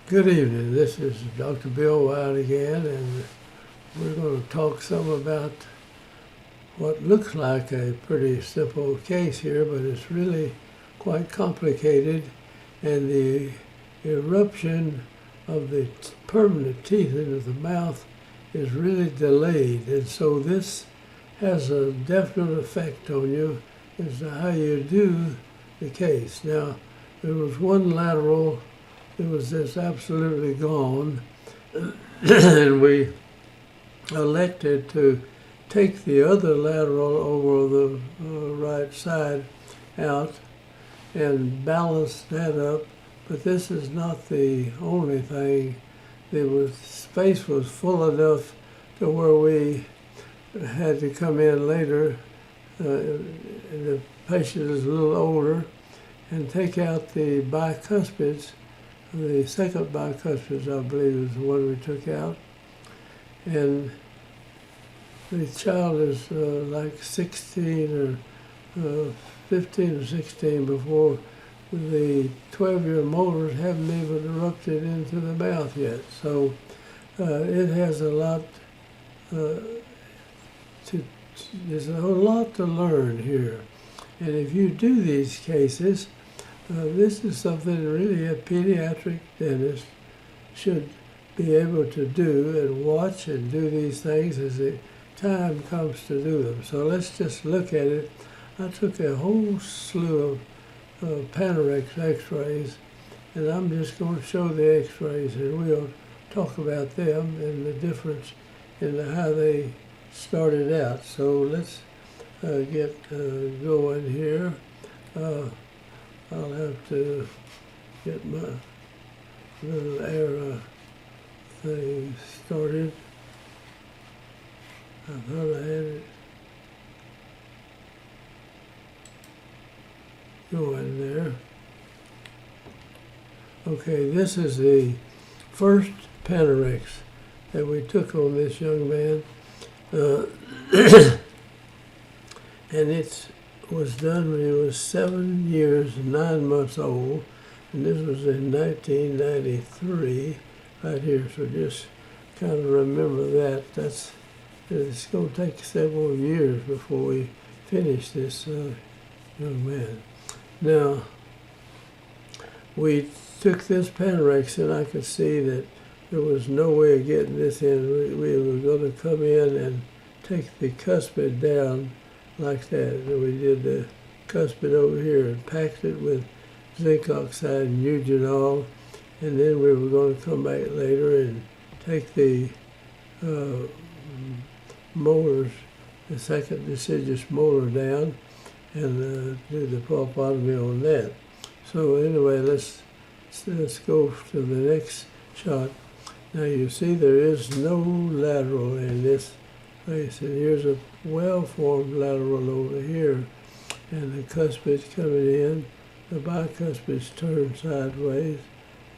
Good evening. This is Dr. Bill Wyatt again, and we're going to talk some about what looks like a pretty simple case here, but it's really quite complicated, and the eruption of the permanent teething of the mouth is really delayed, and so this has a definite effect on you as to how you do the case. Now, there was one lateral that was just absolutely gone, and we elected to take the other lateral over the right side out and balance that up. But this is not the only thing. Space was full enough to where we had to come in later. The patient is a little older, and take out the bicuspids. The second bicuspids, I believe, is the one we took out. And the child is like 16 or 15 or 16 before the 12-year molars haven't even erupted into the mouth yet. So it has a lot there's a lot to learn here. And if you do these cases, this is something really a pediatric dentist should be able to do and watch and do these things as the time comes to do them. So let's just look at it. I took a whole slew of Panorex x-rays, and I'm just going to show the x-rays, and we'll talk about them and the difference in how they started out. So let's get going here. I'll have to get my little arrow thing started. I thought I had it going there. Okay, this is the first Panorex that we took on this young man. And it was done when he was 7 years and 9 months old, and this was in 1993, right here. So just kind of remember that. It's going to take several years before we finish this young man. Now, we took this Panorex, and I could see that there was no way of getting this in. We were going to come in and take the cuspid down like that. And we did the cuspid over here and packed it with zinc oxide and eugenol. And then we were going to come back later and take the molars, the second deciduous molar down, and do the pulpotomy on that. So anyway, let's go to the next shot. Now you see there is no lateral in this place, and here's a well-formed lateral over here, and the cuspid's coming in, the bicuspid's turned sideways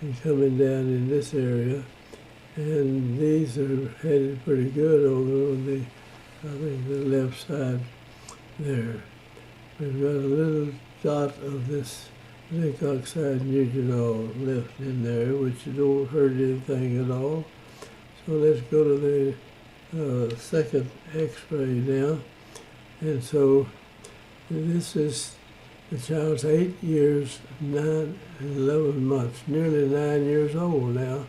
and coming down in this area, and these are headed pretty good over on the, I think, the left side there. We've got a little dot of this zinc oxide and eugenol left in there, which don't hurt anything at all. So let's go to the second x-ray now. And so this is the child's 8 years, 11 months, nearly 9 years old now.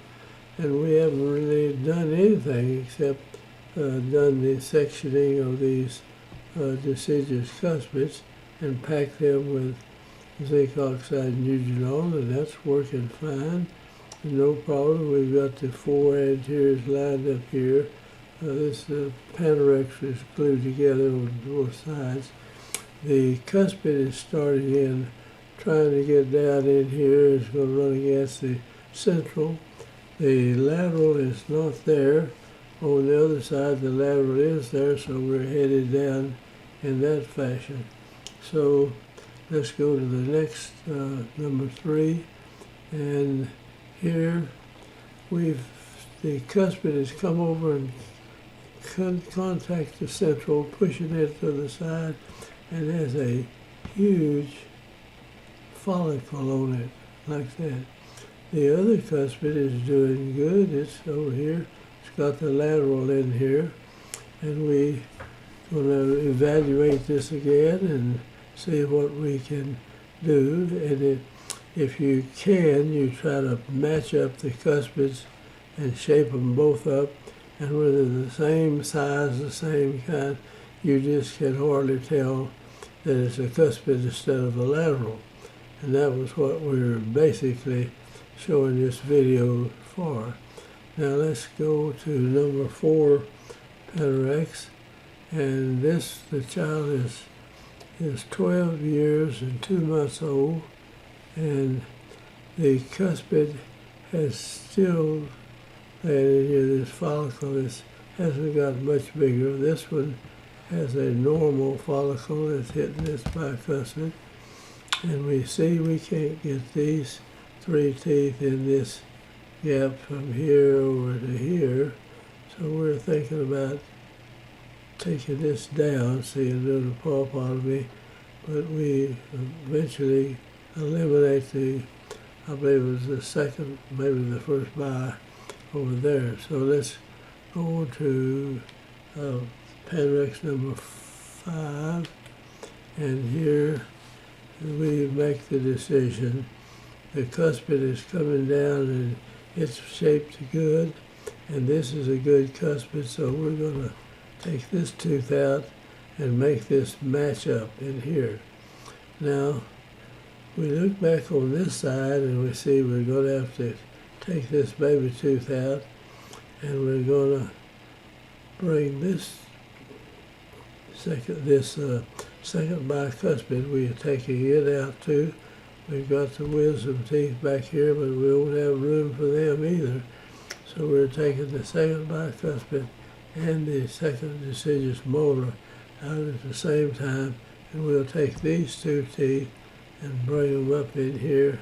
And we haven't really done anything except done the sectioning of these deciduous cuspids and packed them with zinc oxide and eugenol, and that's working fine. No problem. We've got the 4 anteriors lined up here. This Panorex is glued together on both sides. The cuspid is starting in, trying to get down in here. It's going to run against the central. The lateral is not there. On the other side, the lateral is there, so we're headed down in that fashion. So let's go to the next, number 3. And here the cuspid has come over and contact the central, pushing it to the side, and there's a huge follicle on it, like that. The other cuspid is doing good. It's over here. It's got the lateral in here. And we're going to evaluate this again and see what we can do. And if you can, you try to match up the cuspids and shape them both up. And when they're the same size, the same kind, you just can hardly tell that it's a cuspid instead of a lateral. And that was what we were basically showing this video for. Now let's go to number 4, Panorex. And this, the child is 12 years and 2 months old. And the cuspid has still landed here. This follicle hasn't got much bigger. This one has a normal follicle that's hitting this bicuspid. And we see we can't get these 3 teeth in this gap from here over to here. So we're thinking about taking this down, seeing little pulpotomy, but we eventually eliminate I believe it was the second, maybe the first bite over there. So let's go to Panorex number 5, and here we make the decision. The cuspid is coming down and it's shaped good, and this is a good cuspid, so we're going to take this tooth out and make this match up in here. Now, we look back on this side and we see we're going to have to take this baby tooth out, and we're going to bring this second bicuspid. We are taking it out too. We've got the wisdom teeth back here, but we don't have room for them either. So we're taking the second bicuspid and the second deciduous molar out at the same time, and we'll take these 2 teeth and bring them up in here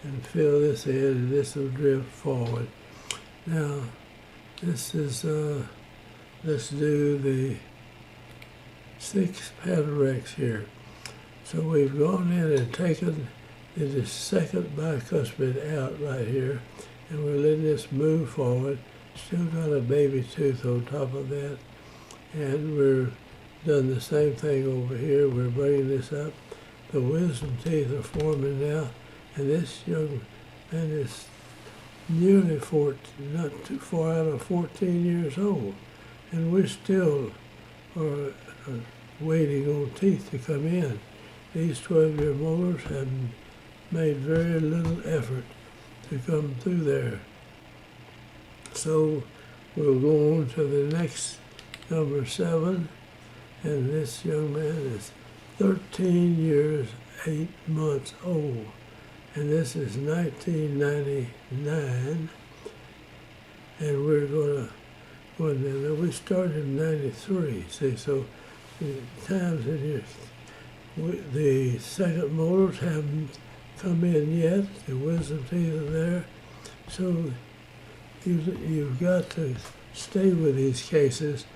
and fill this in, and this will drift forward. Now, this is, let's do the 6th Panorex here. So we've gone in and taken the second bicuspid out right here, and we're letting this move forward. Still got a baby tooth on top of that, and we're done the same thing over here. We're bringing this up. The wisdom teeth are forming now, and this young man is nearly 14, not too far out of 14 years old, and we're still are waiting on teeth to come in. These 12-year molars have made very little effort to come through there. So we'll go on to the next, number 7, and this young man is 13 years, 8 months old, and this is 1999, and we're going to, we started in 93, see, so the times in here, the second molars haven't come in yet, the wisdom teeth are there, so you've got to stay with these cases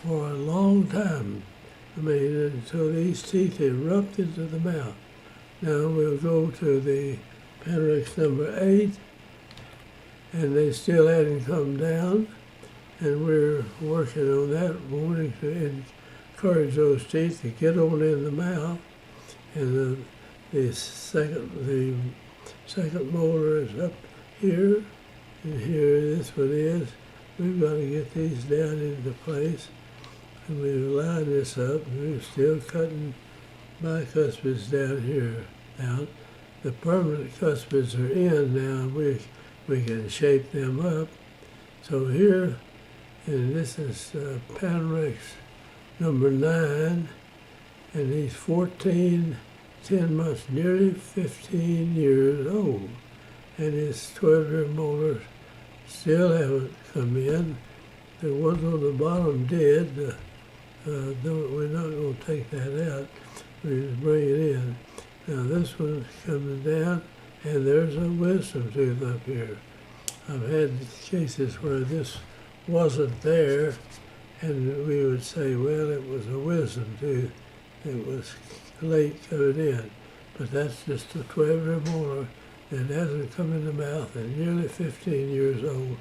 for a long time. I mean, until these teeth erupt into the mouth. Now we'll go to the Panorex number 8, and they still hadn't come down, and we're working on that, wanting to encourage those teeth to get on in the mouth, and the second molar is up here, and here this one is. We've got to get these down into place, and we've lined this up, and we're still cutting bicuspids down here. Now, the permanent cuspids are in now, we can shape them up. So here, and this is Panorex number 9, and he's 10 months, nearly 15 years old, and his 12-year molars still haven't come in. The ones on the bottom did. We're not going to take that out. We just bring it in. Now this one's coming down, and there's a wisdom tooth up here. I've had cases where this wasn't there, and we would say, well, it was a wisdom tooth. It was late coming in. But that's just a 12-year molar that hasn't come in the mouth and nearly 15 years old.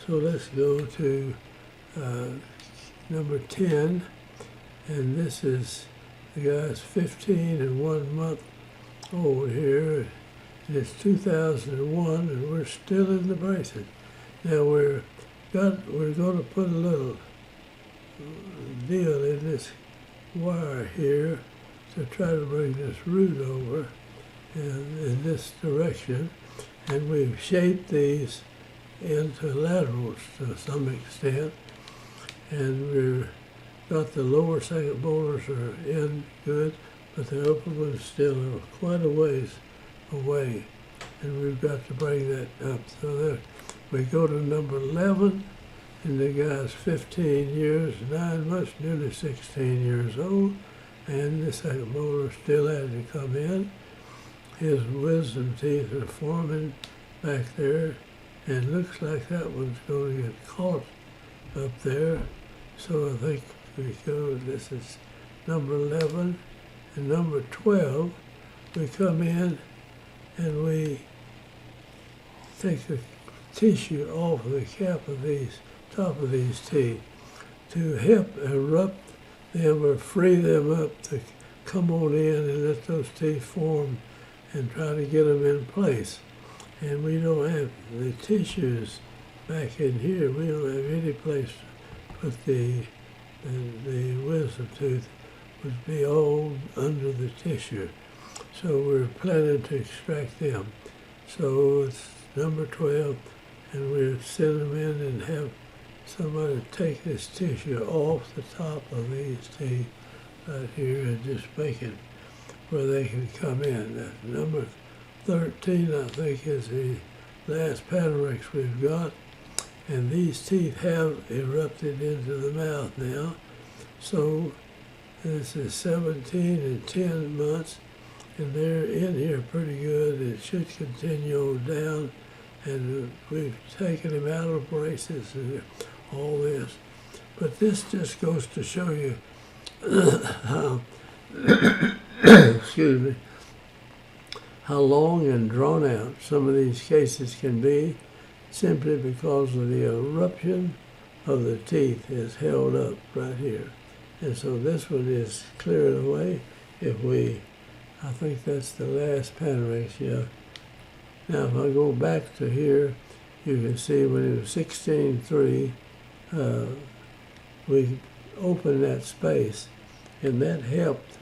So let's go to number 10, and this is the guy's 15 and 1 month old here. It's 2001, and we're still in the braces. Now we're going to put a little deal in this wire here to try to bring this root over in this direction, and we've shaped these into laterals to some extent, and we've got the lower second molars are in good, but the upper ones still are quite a ways away, and we've got to bring that up. So there, we go to number 11, and the guy's 15 years, 9 months, nearly 16 years old, and the second molar still hasn't come in. His wisdom teeth are forming back there, and looks like that one's going to get caught up there. So I think we go, this is number 11, and number 12, we come in and we take the tissue off of the cap of these, top of these teeth to help erupt them or free them up to come on in and let those teeth form and try to get them in place. And we don't have the tissues back in here. We don't have any place to put the wisdom tooth. Would be all under the tissue. So we're planning to extract them. So it's number 12, and we'll send them in and have somebody take this tissue off the top of these teeth right here and just make it where they can come in. That's number 13, I think, is the last Panorex we've got. And these teeth have erupted into the mouth now. So this is 17 and 10 months, and they're in here pretty good. It should continue on down, and we've taken him out of braces and all this. But this just goes to show you how, excuse me, how long and drawn out some of these cases can be, simply because of the eruption of the teeth is held up right here. And so this one is cleared away. I think that's the last Panorex, yeah. Now if I go back to here, you can see when it was 16.3, we opened that space, and that helped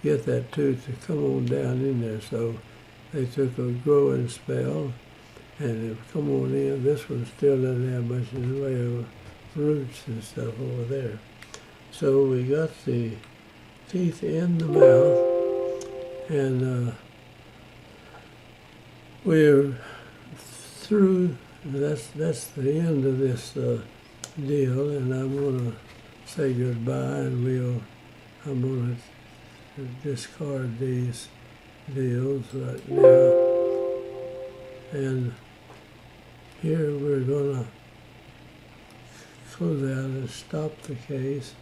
get that tooth to come on down in there. So they took a growing spell, and it come on in. This one still doesn't have much in the way of roots and stuff over there. So we got the teeth in the mouth, and we're through. That's the end of this deal, and I'm going to say goodbye, and I'm going to discard these deals right now. And here we're going to close out and stop the case.